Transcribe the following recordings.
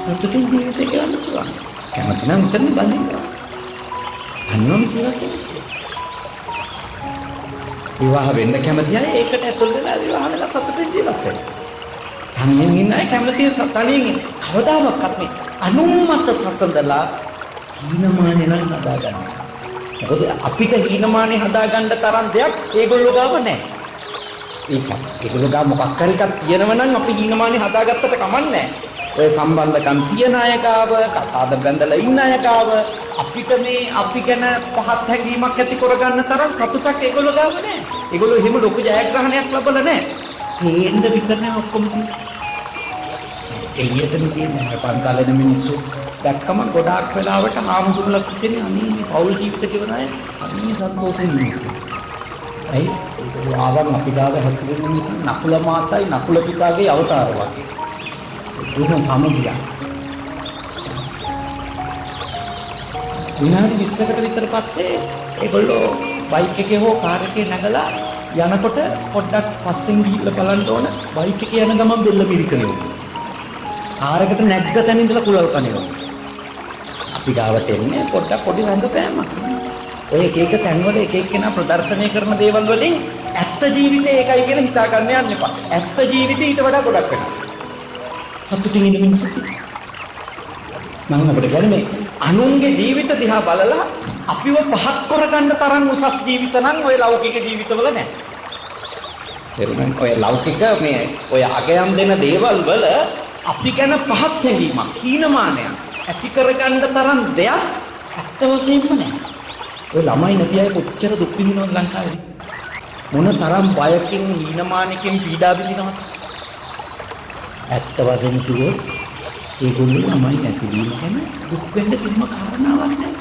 සතුටින් ජීවිතේ ගෙවන්න පුළුවන්. කැමති නම් උතන බඳින්න. අන්නෝම ජීවිතේ. විවාහ වෙන්න කැමති අය ඒකට ඇතුල් වෙලා විවාහ වෙලා සතුටින් ජීවත් වෙන්න. තනියෙන් ඉන්න අය කැමති තනියෙන් කවදාවත් මේ අනුමත සසඳලා හීනමානේ නම් හදාගන්න. මොකද අපිට හීනමානේ හදාගන්න තරම් දෙයක් ඒගොල්ලෝ ගාව නැහැ. ඒගොල්ලෝ ගාව මොකක් හරි එකක් තියෙනව නම් අපි හීනමානේ හදාගත්තට කමන්නේ නැහැ. ඔය සම්බන්ධකම් තියන අය ගාව, කසාද බැඳලා ඉන්න අය ගාව අපිට මේ අපි ගැන පහත් හැඟීමක් ඇති කරගන්න තරම් සතුටක් ඒගොල්ලෝ ගාව නැහැ. ඒගොල්ලෝ එහෙම ලොකු ජයග්‍රහණයක් ලබලා නැහැ. හේන්න විතරනේ ඔක්කොම තියෙන්නේ. එළියටම තියෙන පන්සලේ මිනිස්සු දැක්කම ගොඩාක් වෙලාවට ආමුදුරලා කියන්නේ අනේ මේ පෞල් ජීවිත ගෙවන අය අනේ සතුටුසින් ඉන්නේ. අයි ආවන් අපි ගාව හැසිරෙන්නේ නකුල මාතයි නකුල පිතාගේ අවතාර වගේ. දුන සමුදියා. විනාඩි 20කට විතර පස්සේ ඒගොල්ලෝ බයික් එකේ හෝ කාර් එකේ නැගලා යනකොට පොඩ්ඩක් පස්සෙන් ගිහිල්ලා බලන්න ඕන බයික් එකේ යන ගමන් බෙල්ල පිරිකනවා. කාර් එකට නැග්ග තැන ඉඳලා කුලල් කනවා. අපි ගාවට එන්නේ පොඩ්ඩක් පොඩි රංගපෑමක්. ඔය එක එක තැන්වල එක එක්කෙනා ප්‍රදර්ශනය කරන දේවල් වලින් ඇත්ත ජීවිතේ ඒකයි කියලා හිතා ගන්න යන්න එපා. ඇත්ත ජීවිතේ ඊට වඩා ගොඩක් වෙනස්. සතුටින් ඉන්න මිනිස්සු. මම අපිට කියන්නේ අනුන්ගේ ජීවිත දිහා බලලා අපිව පහත් කරගන්න තරම් උසස් ජීවිත නම් ඔය ලෞකික ජීවිතවල නැහැ. ඒරුණන් ඔය ලෞකික මේ ඔය අගයන් දෙන දේවල් වල අපි ගැන පහත් හැඟීමක්, හීනමානයක් ඇති කරගන්න තරම් දෙයක් ඇත්ත වශයෙන්ම නැහැ. ඔය ළමයි නැති අය කොච්චර දුක් විඳිනවද ලංකාවේ? මොන තරම් බයකින්, හීනමානකින් පීඩා විඳිනවද? ඇත්ත වශයෙන්ම කිව්වොත් ඒගොල්ලෝ ළමයි නැතිවීම ගැන දුක් වෙන්න කිසිම කාරණාවක් නැහැ.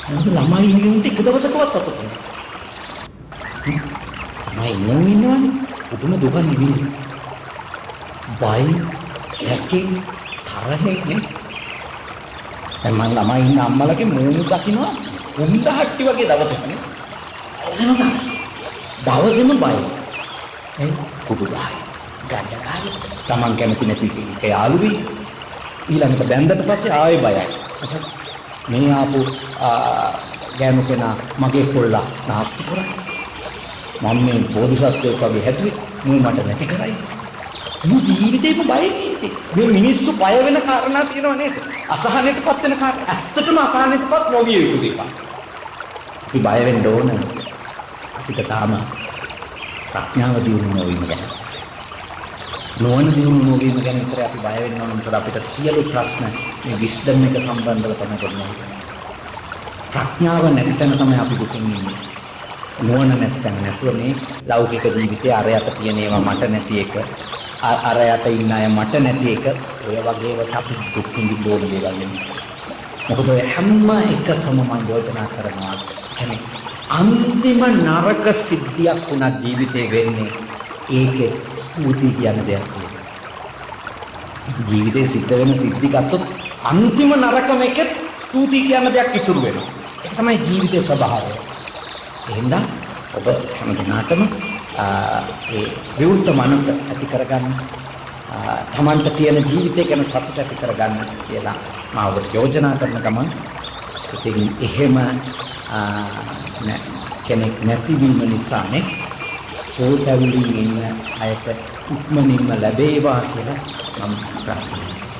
මොකද ළමයි ඉන්නත් එක දවසකවත් සතුටු වෙන්නේ. ළමයි ඉන්නවනේ උතුම දුක නෙවෙයි. බයි, සැකේ, තරහේ නේ. මම ළමයි ඉන්න අම්මලගේ මූණු දකින්නවා උන්ද හට්ටි වගේ දවසකනේ. දවසෙම බයි. කුඩු ගහයි. ගඩගහයි. Taman කැමති නැති ඒ යාළුවයි ඊළඟට බැන්දට පස්සේ ආයෙ බයයි. මේ ආපු ගෑනු කෙනා මගේ කොල්ලා නාස්ති කරා. මම මේ බෝධිසත්වයෙක් වගේ හැදුවේ මූ මට නැති කරයි. මූ ජීවිතේම බයයි. මේ මිනිස්සු බය වෙන කාරණා තියෙනව නේද? අසහනයටපත් වෙන කාරණා. ඇත්තටම අසහනයටපත් නොවිය යුතු දෙයක්. අපි බය වෙන්න ඕන. අපිට තාම ප්‍රඥාව දියුණු නොවීම ගැන. නොවන දියුණු නොවීම ගැන විතර අපි බය වෙන්න ඕන. මොකද අපිට සියලු ප්‍රශ්න මේ විස්ඩම් එක සම්බන්ධව තමයි කරන්නේ. ප්‍රඥාව නැතිනම් තමයි අපි දුකින් ඉන්නේ. නොවන නැත්නම් නැතුව මේ ලෞකික ජීවිතයේ අරයට තියෙන ඒවා මට නැති එක, අරයට ඉන්න අය මට නැති එක, ඔය වගේවට අපි දුක් විඳින්න ඕන දේවල් නෙමෙයි. මොකද ඔය හැම එකකම මම යෝජනා කරනවා කියන්නේ අන්තිම නරක සිද්ධියක් වුණා ජීවිතේ වෙන්නේ ඒකේ ස්තුති කියන දෙයක්. ජීවිතේ සිද්ධ වෙන සිද්ධි ගත්තොත් අන්තිම නරකම එකේ ස්තුති කියන දෙයක් ඉතුරු වෙනවා. ඒක තමයි ජීවිතේ ස්වභාවය. එහෙනම් ඔබ හැම දිනකටම ඒ විවෘත මනස ඇති කරගන්න, තමන්ට තියෙන ජීවිතය ගැන සතුට ඇති කරගන්න කියලා මම ඔබට යෝජනා කරන ගමන් ඉතින් එහෙම කෙනෙක් නැතිවීම නිසානේ සෝතැවිලින් ඉන්න අයට ඉක්මනින්ම ලැබේවා කියලා මම ප්‍රාර්ථනා කරනවා.